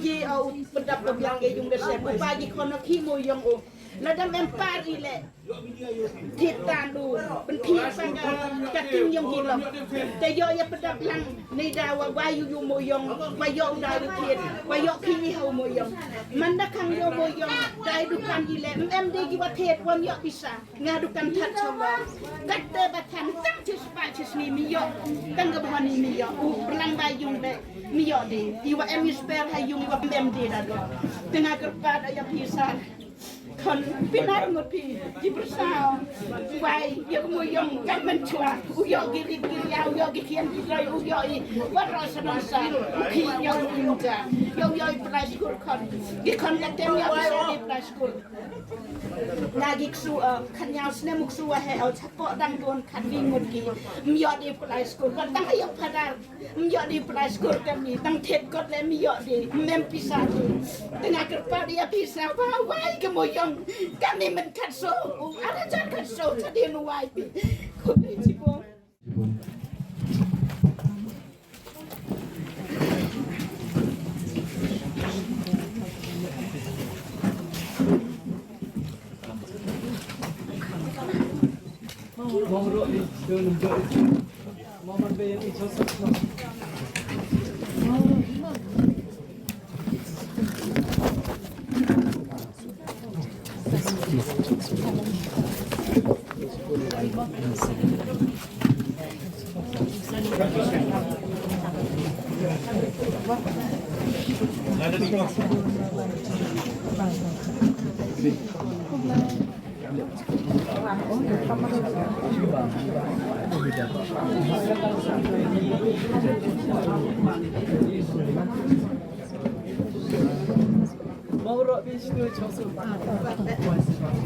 je au pendapat yang yung desa pagi kono ki moyong o la dam empari le titan duเป็นพี่ฟังจัดกินยงกินหรอกแต่ย่อยประดับลังในดาววายุยโมยงวายองได้ดูเทียนวายอกขี้เฮาโมยงมันนักขังโยโมยงได้ดูกันยีแลเอ็มดีกิวเทศวันยอพิษางาดูกันทัดชมว่ากัดเตอบัทันตั้งชิสปาชิสนีมียอตั้งกับฮันนีมียออุปลังใบยุงเดมียอดีอีว่าเอ็มมิสเปร์ให้ยุงว่าเอ็มดีนั่นเลยตึงอากาศปาดายพิษาคนพินาศหมดพี่จิบสาวไว้ยกมือยงกันมันชัวอุยอกิริกิริยาอุยอกิเขียนกิไรอุยอว่ารอสนองสารพี่ยอกินจ้ายอยปลายสกุลคนกิคนยักเต็มยอพิเศษปลายสกุลนากิกสูขันยาวสเนมุกสูให้เอาเฉพาะดังโดนขันวิ่งหมดกี่มียอดีปลายสกุลก็ตั้งให้ยกพดามียอดีปลายสกุลก็มีตั้งเท็ดก็เลยมียอดีเมมพิซาดีตั้งอากาศปาดีพิซาว่าไว้กับมือยงkami menkaso, ada jangan kaso, tadi nuai pi, kau beli cibo. Mau rok ni, dia nampak. Mau makan yang ni cocok. Mau rok bis tu cocok.